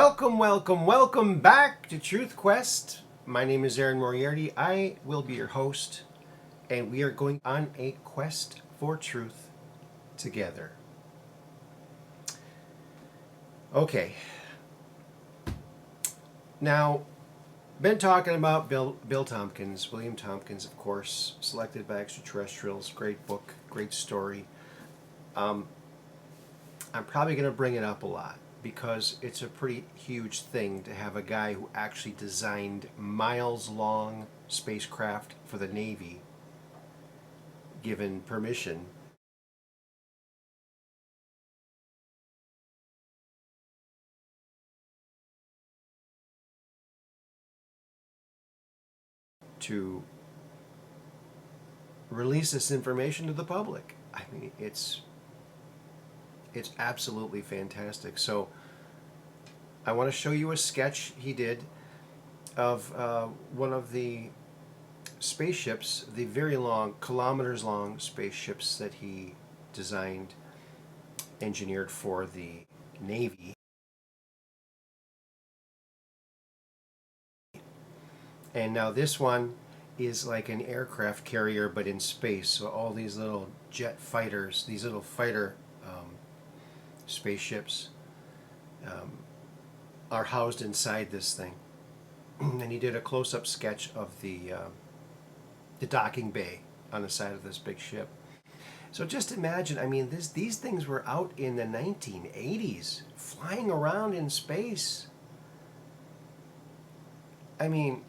Welcome back to Truth Quest. My name is Aaron Moriarity. I will be your host, and we are going on a quest for truth together. Okay. Now, been talking about Bill Tompkins, William Tompkins, of course, selected by extraterrestrials. Great book, great story. I'm probably going to bring it up a lot because it's a pretty huge thing to have a guy who actually designed miles-long spacecraft for the Navy given permission to release this information to the public. I mean, it's absolutely fantastic. So I want to show you a sketch he did of one of the spaceships, the very long, kilometers long spaceships that he designed, engineered for the Navy. And now this one is like an aircraft carrier but in space. So all these little jet fighters, these little fighter spaceships are housed inside this thing. And he did a close-up sketch of the docking bay on the side of this big ship. So just imagine, I mean, these things were out in the 1980s, flying around in space. I mean,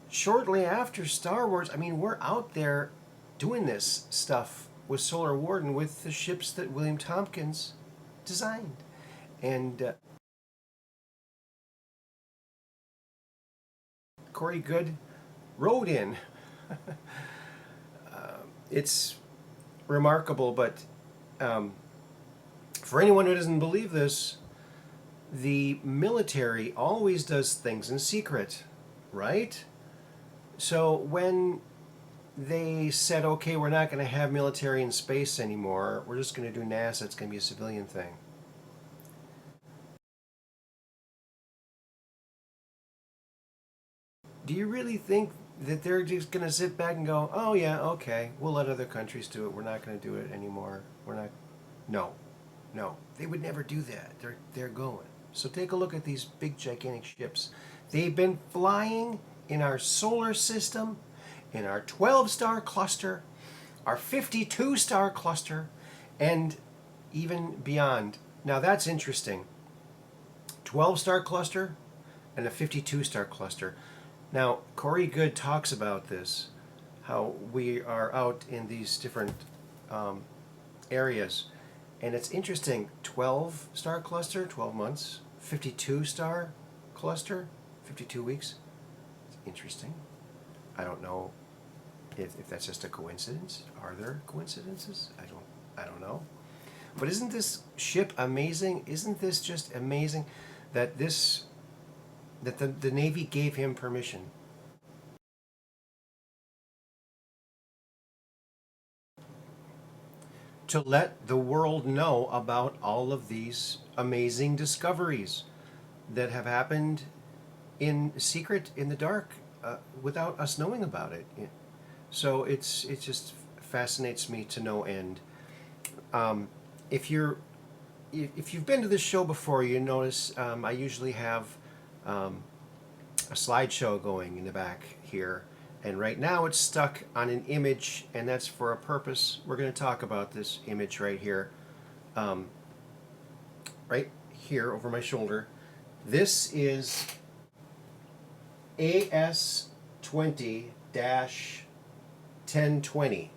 shortly after Star Wars, I mean, we're out there doing this stuff with Solar Warden with the ships that William Tompkins designed. And Corey Goode rode in. It's remarkable, but for anyone who doesn't believe this, the military always does things in secret, right? So when they said, okay, we're not going to have military in space anymore, we're just going to do NASA, it's going to be a civilian thing. Do you really think that they're just going to sit back and go, oh yeah, okay, we'll let other countries do it, we're not going to do it anymore, we're not... No, they would never do that. They're going. So take a look at these big gigantic ships. They've been flying in our solar system, in our 12-star cluster, our 52-star cluster, and even beyond. Now that's interesting. 12-star cluster and a 52-star cluster. Now, Corey Goode talks about this, how we are out in these different areas. And it's interesting, 12-star cluster, 12 months, 52-star cluster, 52 weeks. It's interesting. I don't know if that's just a coincidence. Are there coincidences? I don't know. But isn't this ship amazing? Isn't this just amazing that the Navy gave him permission? To let the world know about all of these amazing discoveries that have happened in secret, in the dark, without us knowing about it. So it just fascinates me to no end. If you've been to this show before, you notice I usually have a slideshow going in the back here. And right now it's stuck on an image, and that's for a purpose. We're going to talk about this image right here. Right here over my shoulder. This is AS20-1020.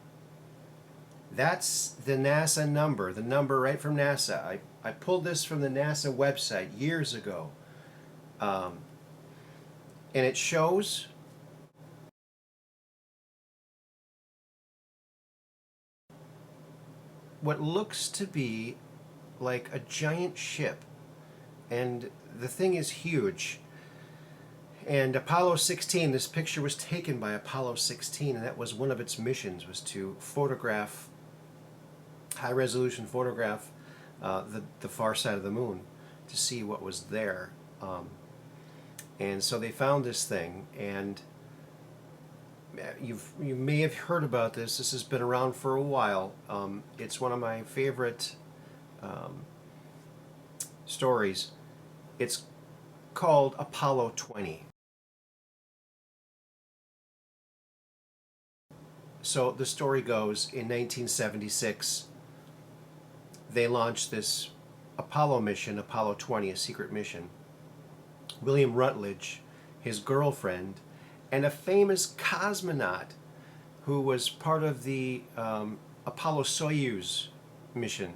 That's the NASA number, the number right from NASA. I pulled this from the NASA website years ago. And it shows what looks to be like a giant ship. And the thing is huge. And Apollo 16, this picture was taken by Apollo 16, and that was one of its missions, was to photograph, high resolution photograph, the far side of the moon, to see what was there. And so they found this thing, and you may have heard about this. This has been around for a while. It's one of my favorite stories. It's called Apollo 20. So the story goes, in 1976, they launched this Apollo mission, Apollo 20, a secret mission. William Rutledge, his girlfriend, and a famous cosmonaut who was part of the Apollo Soyuz mission.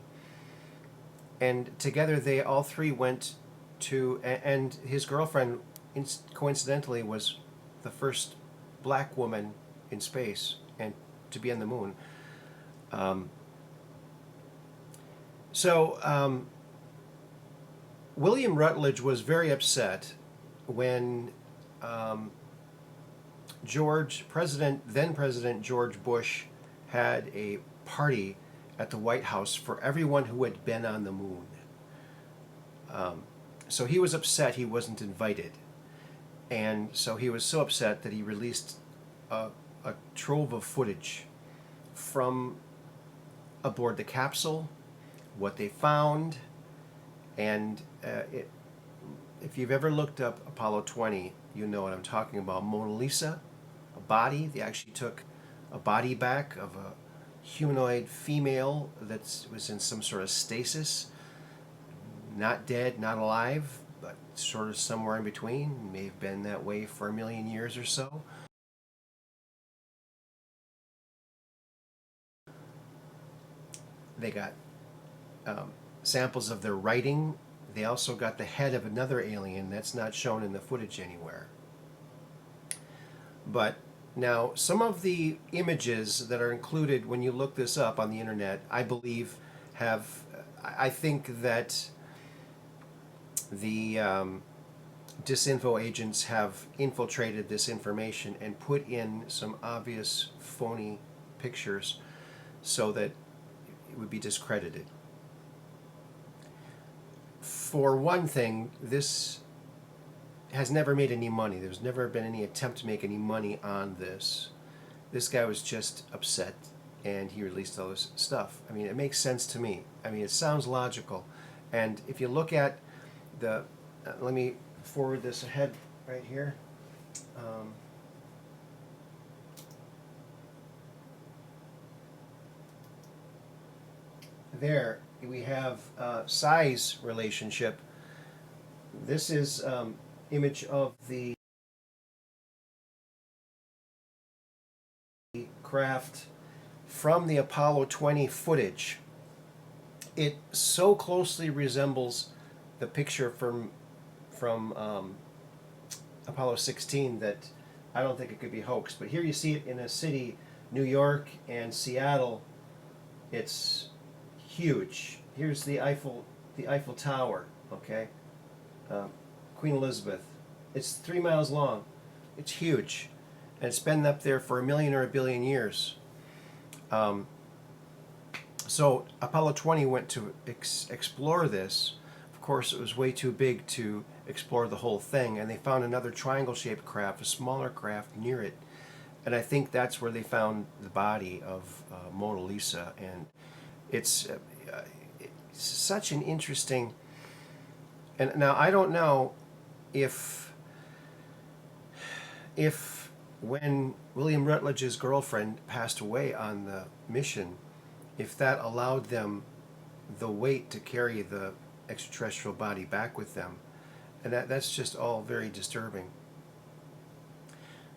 And together they all three went to, and his girlfriend coincidentally was the first black woman in space and to be on the moon. William Rutledge was very upset when then President George Bush had a party at the White House for everyone who had been on the moon. So he was upset he wasn't invited. And so he was so upset that he released a trove of footage from aboard the capsule, what they found, and if you've ever looked up Apollo 20, you know what I'm talking about. Mona Lisa, a body. They actually took a body back of a humanoid female that was in some sort of stasis, not dead, not alive, but sort of somewhere in between. May have been that way for 1,000,000 years or so. They got samples of their writing. They also got the head of another alien that's not shown in the footage anywhere. But now, some of the images that are included when you look this up on the internet, I believe, I think that the disinfo agents have infiltrated this information and put in some obvious phony pictures so that it would be discredited. For one thing, this has never made any money. There's never been any attempt to make any money on this. This guy was just upset and he released all this stuff. I mean, it makes sense to me. I mean, it sounds logical. And if you look at let me forward this ahead right here. There we have size relationship. This is image of the craft from the Apollo 20 footage. It so closely resembles the picture from Apollo 16 that I don't think it could be hoaxed. But here you see it in a city, New York and Seattle. It's huge. Here's the Eiffel Tower. Okay, Queen Elizabeth. It's 3 miles long. It's huge, and it's been up there for 1,000,000 or 1,000,000,000 years. So Apollo 20 went to explore this. Of course, it was way too big to explore the whole thing, and they found another triangle-shaped craft, a smaller craft near it, and I think that's where they found the body of Mona Lisa. And it's such an interesting. And now I don't know if when William Rutledge's girlfriend passed away on the mission, if that allowed them the weight to carry the extraterrestrial body back with them. And that's just all very disturbing.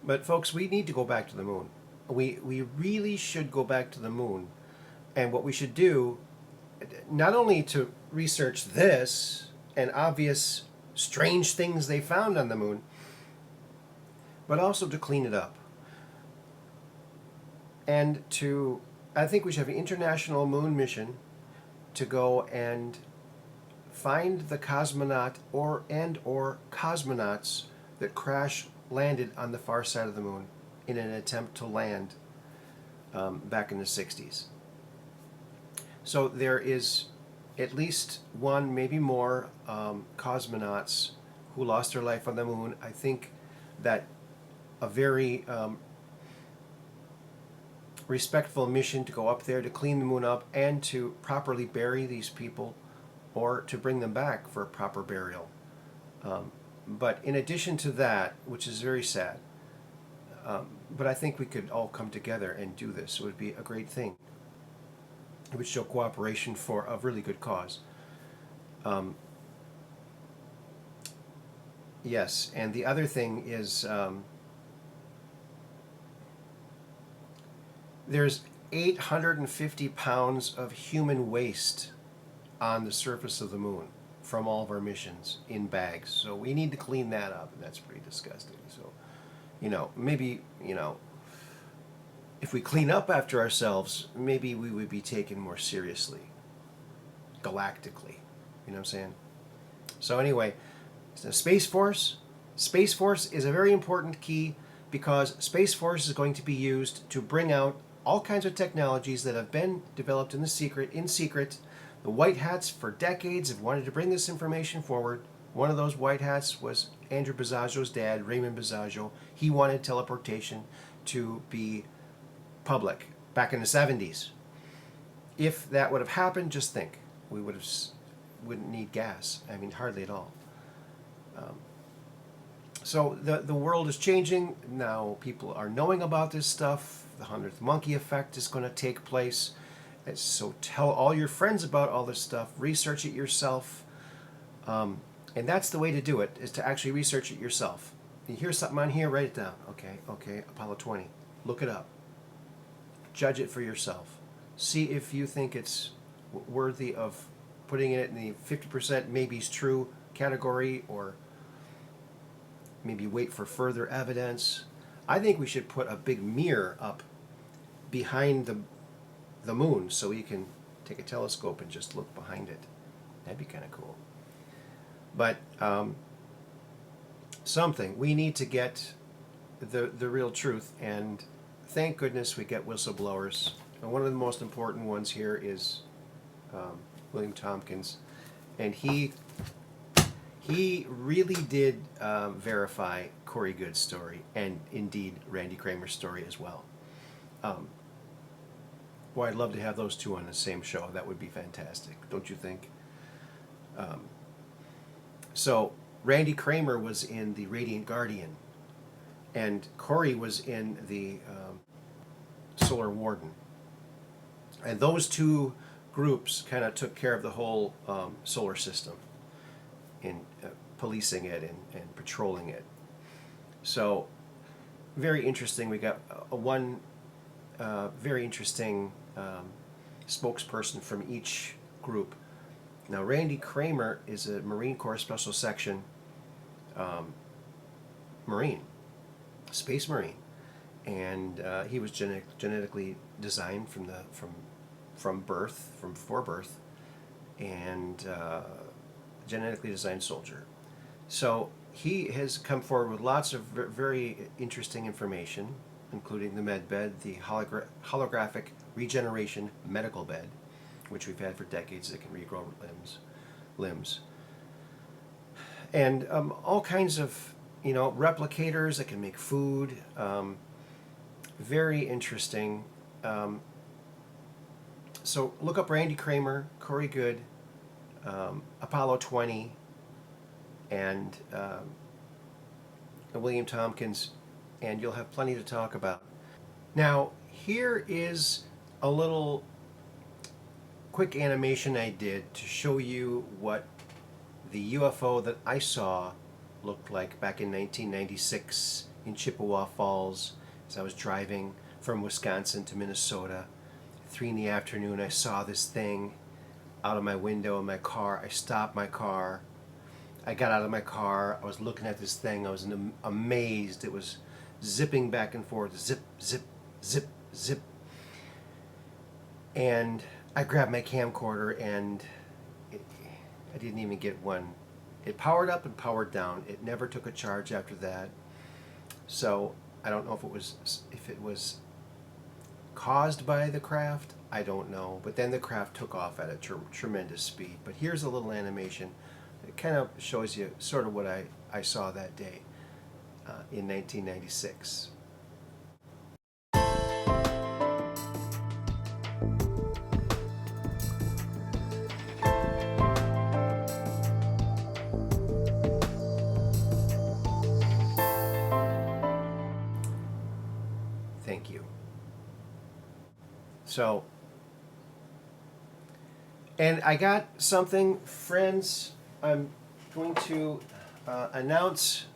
But folks, we need to go back to the moon. We really should go back to the moon. And what we should do, not only to research this and obvious strange things they found on the moon, but also to clean it up. And I think we should have an international moon mission to go and find the cosmonaut or cosmonauts that landed on the far side of the moon in an attempt to land back in the 60s. So there is at least one, maybe more, cosmonauts who lost their life on the moon. I think that a very respectful mission to go up there to clean the moon up and to properly bury these people or to bring them back for a proper burial. But in addition to that, which is very sad, but I think we could all come together and do this. It would be a great thing. It would show cooperation for a really good cause. Yes, and the other thing is there's 850 pounds of human waste on the surface of the moon from all of our missions in bags. So we need to clean that up, and that's pretty disgusting. So, maybe, if we clean up after ourselves, maybe we would be taken more seriously, galactically. You know what I'm saying? So anyway, so Space Force. Space Force is a very important key because Space Force is going to be used to bring out all kinds of technologies that have been developed in secret. The White Hats for decades have wanted to bring this information forward. One of those White Hats was Andrew Basiago's dad, Raymond Basiago. He wanted teleportation to be public back in the 70s. If that would have happened, just think, we wouldn't need gas. I mean, hardly at all. So the world is changing now. People are knowing about this stuff. The 100th monkey effect is going to take place. So tell all your friends about all this stuff. Research it yourself. And that's the way to do it, is to actually research it yourself. You hear something on here, write it down. Okay, Apollo 20. Look it up. Judge it for yourself. See if you think it's worthy of putting it in the 50% maybe's true category, or maybe wait for further evidence. I think we should put a big mirror up behind the moon so you can take a telescope and just look behind it. That'd be kind of cool. But we need to get the real truth, and thank goodness we get whistleblowers. And one of the most important ones here is William Tompkins, and he really did verify Corey Goode's story, and indeed Randy Cramer's story as well. Boy, I'd love to have those two on the same show. That would be fantastic, don't you think? So Randy Cramer was in the Radiant Guardian, and Corey was in the Solar Warden. And those two groups kind of took care of the whole solar system in policing it and patrolling it. So very interesting. We got one very interesting spokesperson from each group. Now, Randy Cramer is a Marine Corps Special Section Marine, Space Marine, and he was genetically designed from before birth, and genetically designed soldier. So he has come forward with lots of very interesting information, including the med bed, the holographic regeneration medical bed, which we've had for decades, that can regrow limbs, and all kinds of replicators that can make food. Very interesting. So look up Randy Cramer, Corey Goode, Apollo 20, and William Tompkins, and you'll have plenty to talk about. Now, here is a little quick animation I did to show you what the UFO that I saw looked like back in 1996 in Chippewa Falls as I was driving from Wisconsin to Minnesota. 3 in the afternoon, I saw this thing out of my window in my car. I stopped my car. I got out of my car. I was looking at this thing. I was amazed. It was zipping back and forth, zip, zip, zip, zip. And I grabbed my camcorder, and I didn't even get one. It powered up and powered down. It never took a charge after that. So I don't know if it was caused by the craft? I don't know. But then the craft took off at a tremendous speed. But here's a little animation. It kind of shows you sort of what I saw that day in 1996. Thank you. So, and I got something, friends. I'm going to announce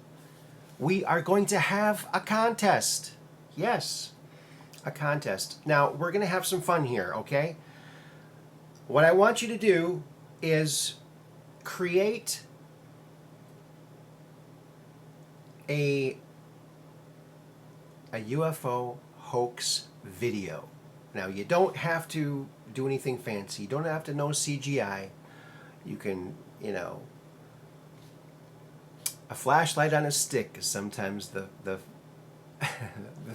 we are going to have a contest. Yes, a contest. Now, we're going to have some fun here, okay? What I want you to do is create a UFO hoax video. Now, you don't have to do anything fancy. You don't have to know CGI. You can, a flashlight on a stick is sometimes the the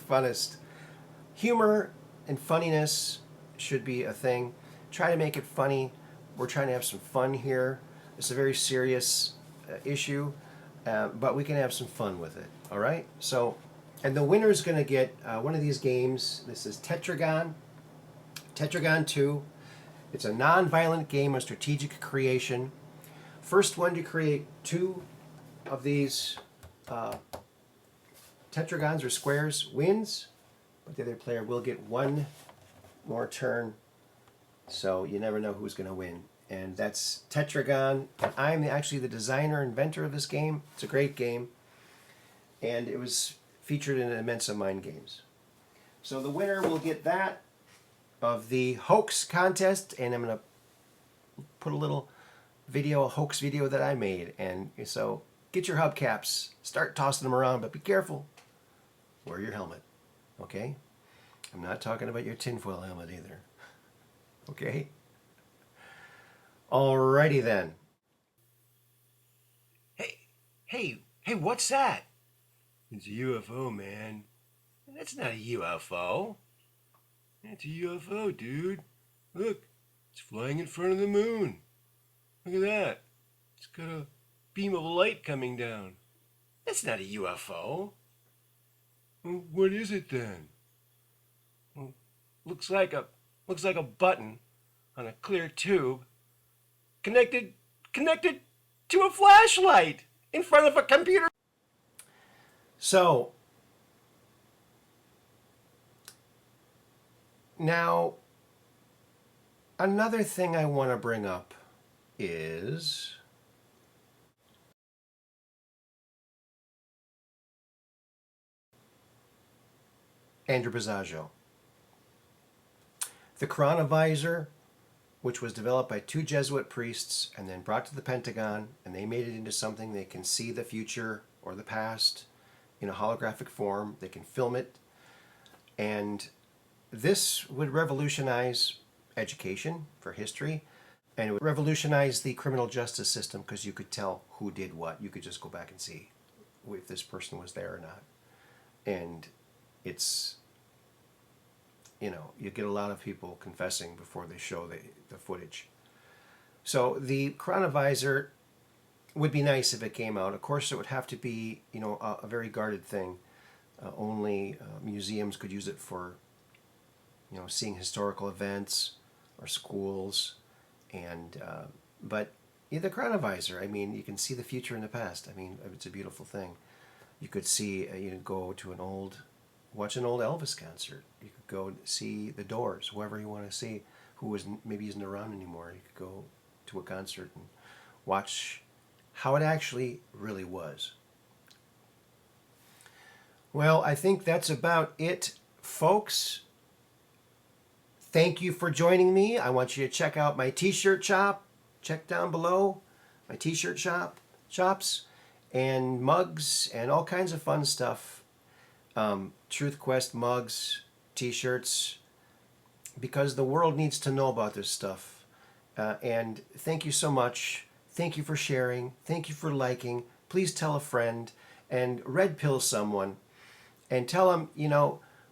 funnest. Humor and funniness should be a thing. Try to make it funny. We're trying to have some fun here. It's a very serious issue, but we can have some fun with it. All right? So, and the winner's going to get one of these games. This is Tetragon 2. It's a non-violent game of strategic creation. First one to create 2 of these tetragons or squares wins, but the other player will get 1 more turn, so you never know who's going to win. And that's Tetragon. And I'm actually the designer, inventor of this game. It's a great game, and it was featured in Immensa Mind Games. So the winner will get that of the hoax contest, and I'm going to put a little video, a hoax video that I made. And so get your hubcaps, start tossing them around, but be careful. Wear your helmet, okay? I'm not talking about your tinfoil helmet either, okay? Alrighty then. Hey, what's that? It's a UFO, man. That's not a UFO. It's a UFO, dude. Look, it's flying in front of the moon. Look at that. It's got a beam of light coming down. That's not a UFO. Well, what is it then? Well, looks like a button on a clear tube connected to a flashlight in front of a computer. So, now, another thing I want to bring up is Andrew Basiago. The chronovisor, which was developed by 2 Jesuit priests and then brought to the Pentagon, and they made it into something they can see the future or the past in a holographic form. They can film it, and this would revolutionize education for history, and it would revolutionize the criminal justice system because you could tell who did what. You could just go back and see if this person was there or not. And it's, you get a lot of people confessing before they show the footage. So the chronovisor would be nice if it came out. Of course, it would have to be, a very guarded thing. Only museums could use it for, seeing historical events or schools. And but the chronovisor, you can see the future and the past. It's a beautiful thing. You could see, go to watch an old Elvis concert. You could go see the Doors, whoever you want to see, who maybe isn't around anymore. You could go to a concert and watch how it actually really was. Well, I think that's about it, folks. Thank you for joining me. I want you to check out my t-shirt shop. Check down below my t-shirt shops and mugs and all kinds of fun stuff. Truth Quest mugs, t-shirts, because the world needs to know about this stuff. And thank you so much. Thank you for sharing. Thank you for liking. Please tell a friend and red pill someone and tell them,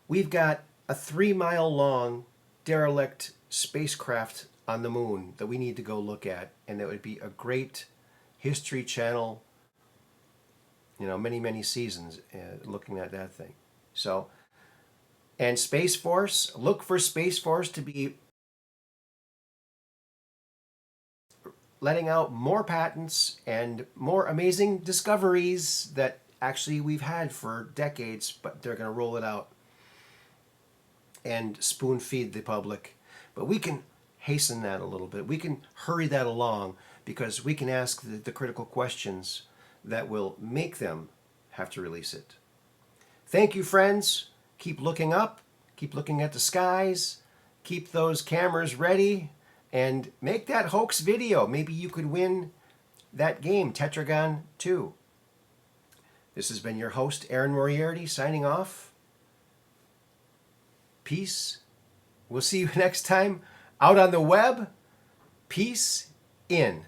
we've got a 3-mile long derelict spacecraft on the moon that we need to go look at, and it would be a great History Channel, many seasons looking at that thing. So, and Space Force, look for Space Force to be letting out more patents and more amazing discoveries that actually we've had for decades, but they're going to roll it out and spoon feed the public. But we can hasten that a little bit. We can hurry that along because we can ask the critical questions that will make them have to release it. Thank you, friends. Keep looking up. Keep looking at the skies. Keep those cameras ready. And make that hoax video. Maybe you could win that game, Tetragon 2. This has been your host, Aaron Moriarty, signing off. Peace. We'll see you next time out on the web. Peace in.